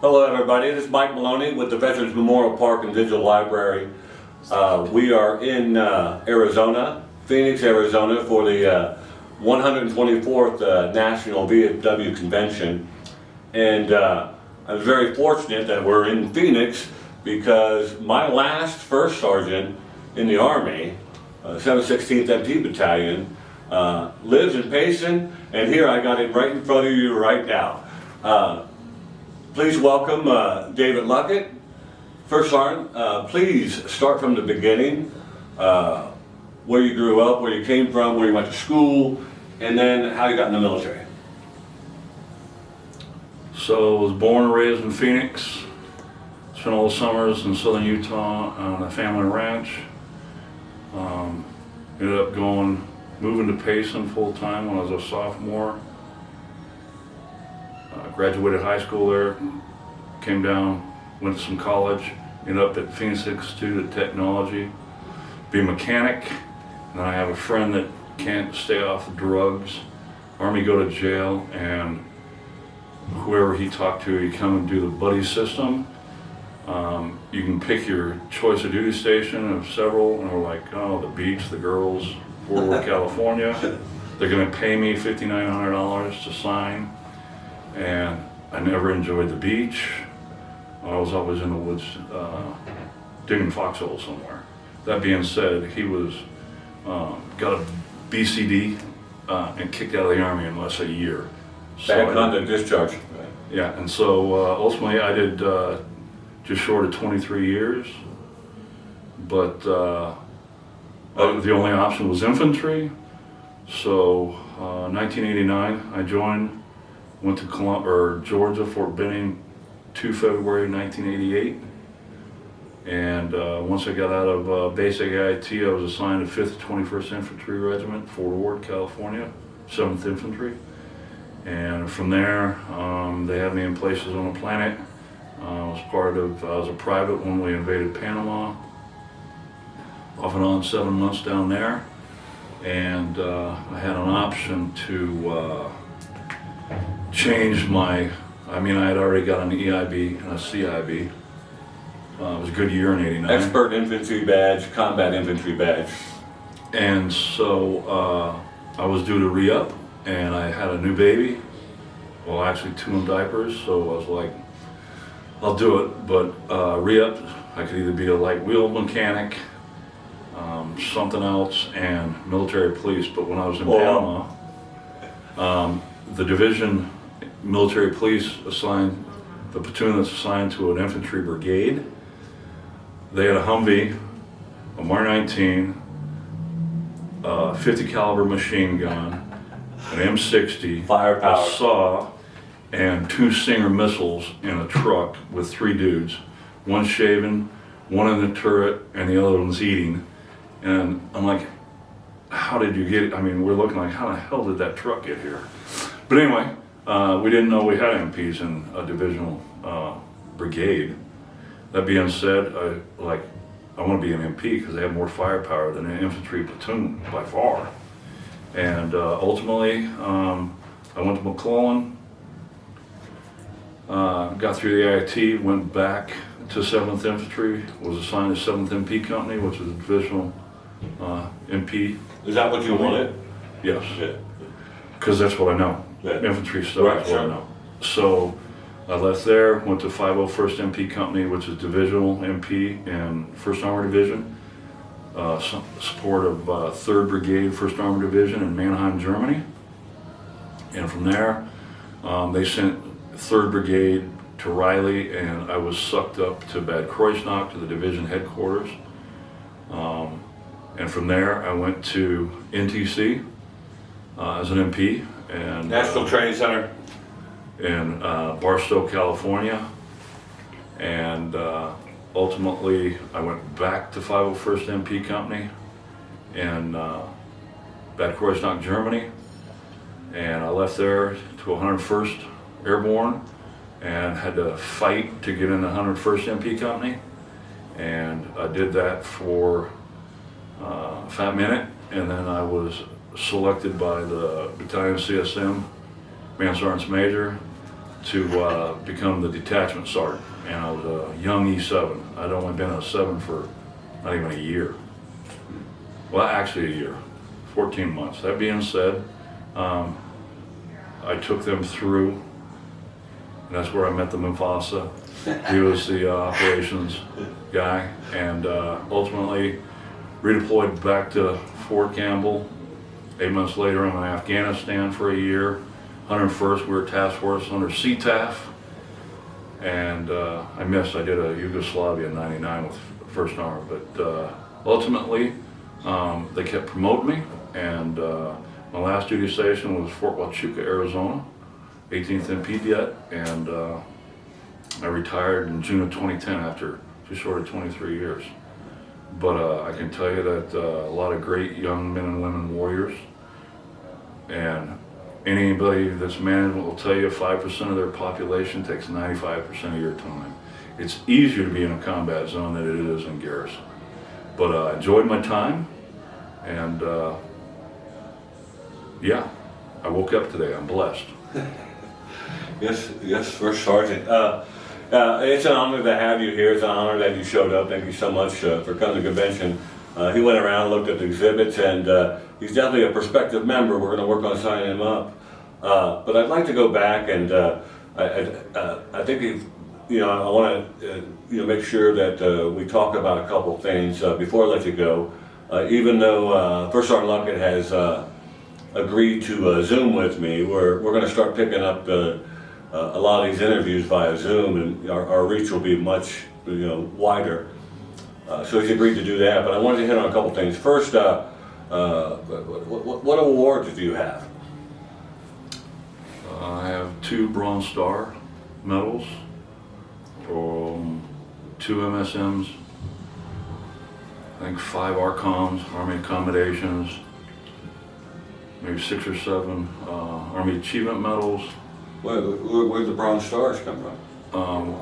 Hello everybody, this is Mike Maloney with the Veterans Memorial Park and Digital Library. We are in Arizona, Phoenix, Arizona for the 124th National VFW Convention. And I was very fortunate that we're in Phoenix because my last first sergeant in the Army, 716th MP Battalion, lives in Payson, and here I got him right in front of you right now. Please welcome David Luckett. First Sergeant, please start from the beginning, where you grew up, where you came from, where you went to school, and then how you got in the military. So I was born and raised in Phoenix. Spent all the summers in southern Utah on a family ranch. Ended up moving to Payson full time when I was a sophomore. Graduated high school there, came down, went to some college, ended up at Phoenix Institute of Technology, be a mechanic. And then I have a friend that can't stay off the drugs. Army go to jail, and whoever he talked to, he come and do the buddy system. You can pick your choice of duty station of several, and we're like, oh, the beach, the girls, Fort Worth, California. They're gonna pay me $5,900 to sign. And I never enjoyed the beach. I was always in the woods digging foxholes somewhere. That being said, he was got a BCD and kicked out of the Army in less than a year. Bad conduct discharge. Yeah, and so ultimately I did just short of 23 years, but the only option was infantry. So 1989 I joined. Went to Georgia, Fort Benning, 2 February 1988. And once I got out of basic AIT, I was assigned to 5th 21st Infantry Regiment, Fort Ord, California, 7th Infantry. And from there, they had me in places on the planet. I was a private when we invaded Panama, off and on 7 months down there. And I had an option to changed I had already got an EIB and a CIB. It was a good year in '89. Expert infantry badge, combat infantry badge. And so I was due to re-up, and I had a new baby. Well, actually 2 in diapers, so I was like, I'll do it. But re-up, I could either be a light wheel mechanic, something else, and military police. But when I was in Panama, the division military police assigned the platoon that's assigned to an infantry brigade. They had a Humvee, a Mark 19, 50 caliber machine gun, an M60, firepower, a saw, and 2 Stinger missiles in a truck with 3 dudes. One shaving, one in the turret, and the other one's eating. And I'm like, how did you get it? I mean, we're looking like, how the hell did that truck get here? But anyway, we didn't know we had MPs in a divisional brigade. That being said, I want to be an MP because they have more firepower than an infantry platoon by far. And ultimately, I went to McClellan, got through the AIT, went back to 7th Infantry, was assigned to 7th MP Company, which is a divisional MP. Is that what you wanted? Yes. Yeah. Because that's what I know. Yeah. Infantry stuff Right, is what I know. So I left there, went to 501st MP Company, which is divisional MP in 1st Armored Division, support of 3rd Brigade, 1st Armored Division in Mannheim, Germany. And from there, they sent 3rd Brigade to Riley, and I was sucked up to Bad Kreuznach, to the division headquarters. And from there, I went to NTC as an MP. And National Training Center in Barstow, California, and ultimately I went back to 501st MP Company in Bad Kreuznach, Germany, and I left there to 101st Airborne and had to fight to get in the 101st MP Company, and I did that for a fat minute, and then I was selected by the battalion CSM, Man Sergeant Major, to become the detachment sergeant. And I was a young E7. I'd only been a 7 for not even a year. Well, actually a year, 14 months. That being said, I took them through, and that's where I met the Mufasa. He was the operations guy, and ultimately redeployed back to Fort Campbell. 8 months later, I'm in Afghanistan for a year. 101st, we were task force under CTAF, and I did a Yugoslavia in '99 with 1st Army, but ultimately they kept promoting me, and my last duty station was Fort Huachuca, Arizona, 18th MP and I retired in June of 2010 after just short of 23 years. But I can tell you that a lot of great young men and women warriors, and anybody that's management will tell you 5% of their population takes 95% of your time. It's easier to be in a combat zone than it is in garrison. But I enjoyed my time, and yeah, I woke up today, I'm blessed. Yes, First Sergeant. It's an honor to have you here. It's an honor that you showed up. Thank you so much for coming to the convention. He went around, looked at the exhibits, and he's definitely a prospective member. We're going to work on signing him up. But I'd like to go back, and I think I want to make sure that we talk about a couple things before I let you go. Even though First Sergeant Luckett has agreed to Zoom with me, we're going to start picking up a lot of these interviews via Zoom, and our reach will be much wider. So he's agreed to do that. But I wanted to hit on a couple things. First, what awards do you have? I have 2 Bronze Star medals, 2 MSMs, I think 5 ARCOMs, Army Accommodations, maybe 6 or 7 Army Achievement Medals. Where'd the Bronze Stars come from?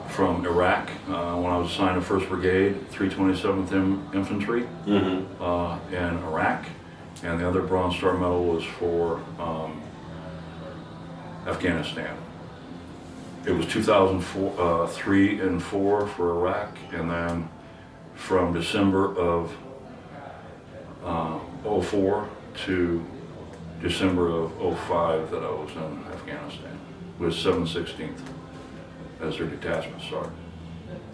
From Iraq, when I was assigned to 1st Brigade, 327th Infantry in Iraq, and the other Bronze Star medal was for Afghanistan. It was 2003 and 4 for Iraq, and then from December of 04 to December of 05 that I was in Afghanistan with 716th as their detachment sergeant.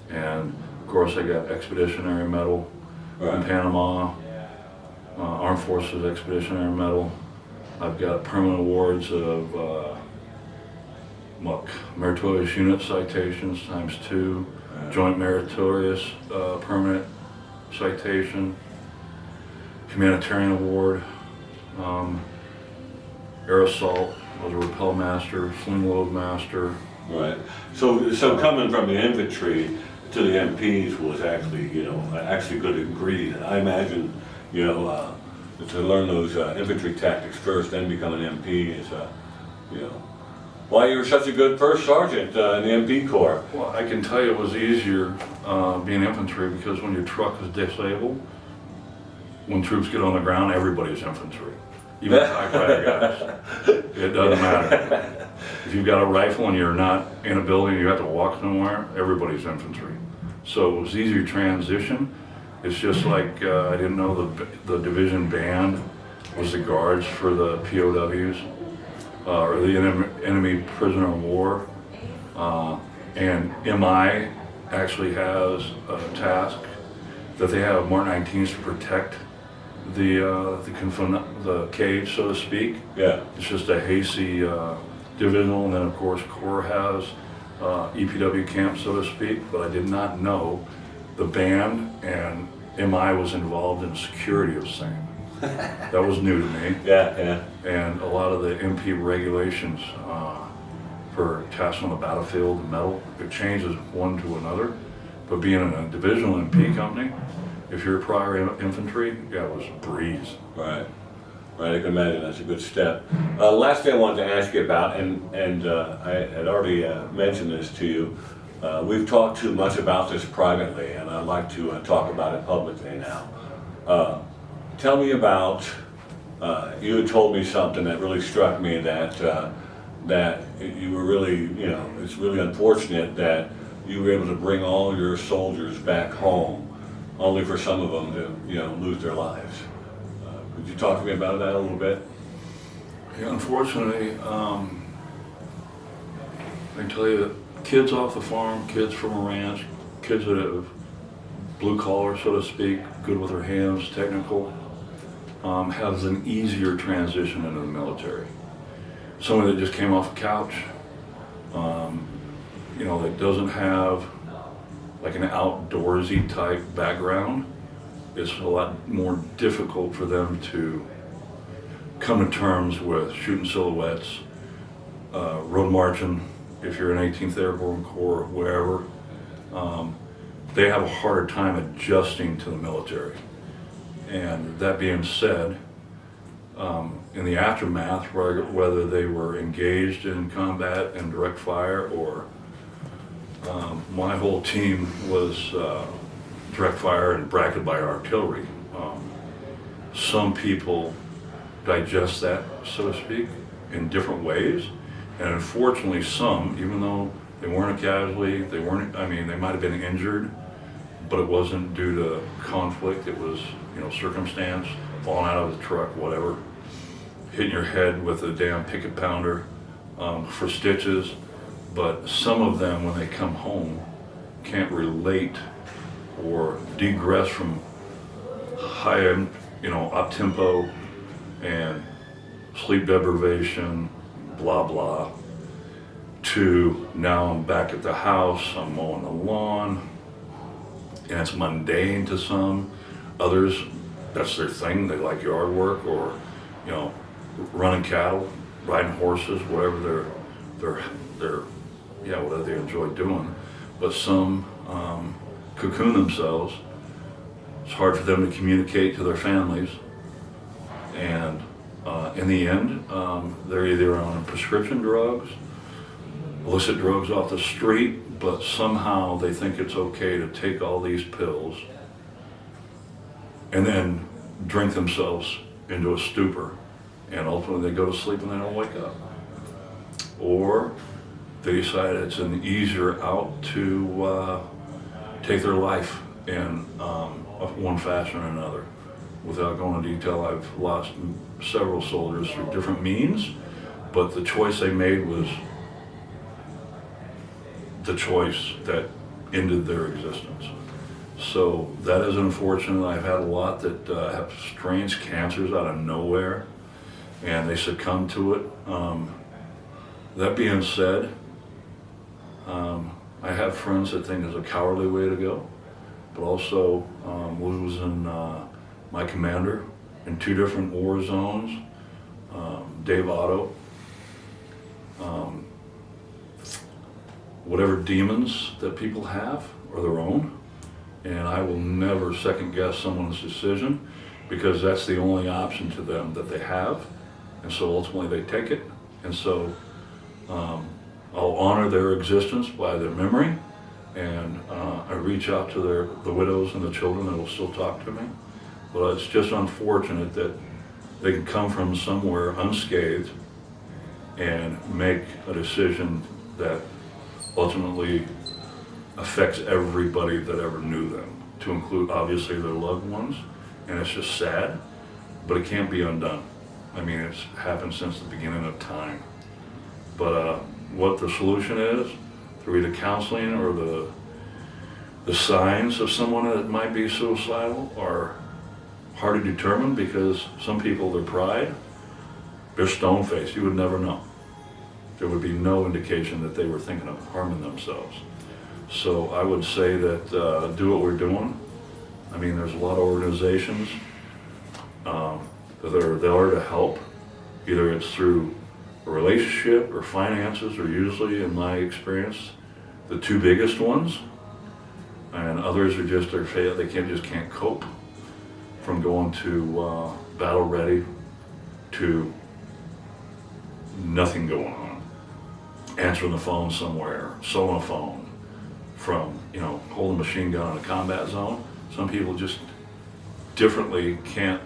And of course I got Expeditionary Medal in Panama, Armed Forces Expeditionary Medal. I've got permanent awards of Meritorious Unit Citations ×2, Joint Meritorious Permanent Citation, Humanitarian Award, Air Assault, I was a Rappel Master, Sling Load Master. Right. So coming from the infantry to the MPs was actually good ingredient. I imagine, to learn those infantry tactics first, then become an MP is, why you were such a good first sergeant in the MP Corps. Well, I can tell you it was easier being infantry because when your truck is disabled, when troops get on the ground, everybody's infantry. Even typewriter guys. It doesn't matter. If you've got a rifle and you're not in a building, you have to walk somewhere, everybody's infantry. So it was easier transition. It's just like I didn't know the division band was the guards for the POWs or the enemy prisoner of war. And MI actually has a task that they have Martin 19s to protect the cage, so to speak. Yeah. It's just a hasty divisional, and then of course Corps has EPW camp, so to speak. But I did not know the band and MI was involved in security of same. That was new to me. Yeah. And a lot of the MP regulations for tasks on the battlefield, the medal, it changes one to another. But being in a divisional MP company, if you're prior infantry, it was a breeze. Right, I can imagine that's a good step. Last thing I wanted to ask you about, and I had already mentioned this to you, we've talked too much about this privately, and I'd like to talk about it publicly now. Tell me about, you had told me something that really struck me, that that you were really, it's really unfortunate that you were able to bring all your soldiers back home, only for some of them to, lose their lives. Could you talk to me about that a little bit? Yeah, unfortunately, I can tell you that kids off the farm, kids from a ranch, kids that have blue collar, so to speak, good with their hands, technical, has an easier transition into the military. Somebody that just came off a couch, that doesn't have like an outdoorsy type background, it's a lot more difficult for them to come to terms with shooting silhouettes, road marching, if you're an 18th Airborne Corps, wherever. They have a harder time adjusting to the military. And that being said, in the aftermath, whether they were engaged in combat and direct fire or my whole team was direct fire and bracketed by artillery. Some people digest that, so to speak, in different ways. And unfortunately some, even though they weren't a casualty, they might have been injured, but it wasn't due to conflict, it was, circumstance, falling out of the truck, whatever, hitting your head with a damn picket pounder for stitches. But some of them, when they come home, can't relate or degress from high, up tempo and sleep deprivation, blah blah, to now I'm back at the house, I'm mowing the lawn, and it's mundane to some. Others, that's their thing. They like yard work or, running cattle, riding horses, whatever whatever they enjoy doing. But some cocoon themselves. It's hard for them to communicate to their families, and in the end, they're either on prescription drugs, illicit drugs off the street, but somehow they think it's okay to take all these pills and then drink themselves into a stupor, and ultimately they go to sleep and they don't wake up. Or they decide it's an easier out to take their life in one fashion or another. Without going into detail, I've lost several soldiers through different means, but the choice they made was the choice that ended their existence. So that is unfortunate. I've had a lot that have strange cancers out of nowhere, and they succumb to it. That being said, I have friends that think it's a cowardly way to go, but also losing my commander in 2 different war zones, Dave Otto, whatever demons that people have are their own, and I will never second guess someone's decision, because that's the only option to them that they have, and so ultimately they take it. And so I'll honor their existence by their memory, and I reach out to the widows and the children that will still talk to me. But it's just unfortunate that they can come from somewhere unscathed and make a decision that ultimately affects everybody that ever knew them, to include obviously their loved ones. And it's just sad, but it can't be undone. I mean, it's happened since the beginning of time. But what the solution is, through either counseling or the signs of someone that might be suicidal, are hard to determine, because some people, their pride, they're stone-faced. You would never know. There would be no indication that they were thinking of harming themselves. So I would say that do what we're doing. I mean, there's a lot of organizations that are there to help. Either it's through a relationship or finances, or usually, in my experience, the 2 biggest ones. And others are just they can't cope, from going to battle ready to nothing going on, answering the phone somewhere, sewing a phone, from holding a machine gun in a combat zone. Some people just differently can't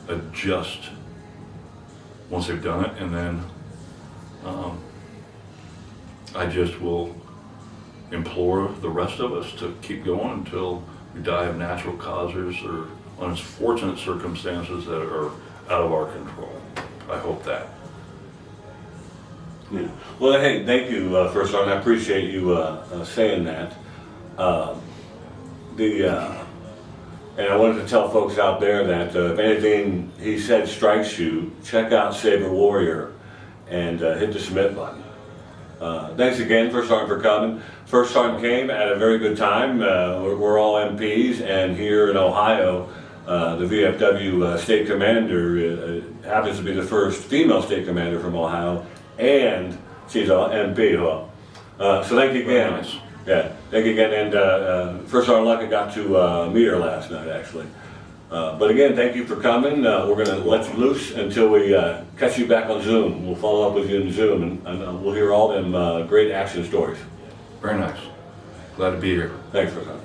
adjust once they've done it, and then I just will implore the rest of us to keep going until we die of natural causes or unfortunate circumstances that are out of our control. I hope that. Yeah. Well, hey, thank you, First Sergeant. I appreciate you saying that. And I wanted to tell folks out there that if anything he said strikes you, check out Saber Warrior and hit the submit button. Thanks again, First Sergeant, for coming. First Sergeant came at a very good time. We're all MPs, and here in Ohio, the VFW state commander happens to be the first female state commander from Ohio, and she's an MP. So thank you again. Very nice. Yeah, thank you again. And First Sergeant Luckett got to meet her last night, actually. But again, thank you for coming. We're going to let you loose until we catch you back on Zoom. We'll follow up with you in Zoom, and we'll hear all them great action stories. Very nice. Glad to be here. Thanks, First Sergeant.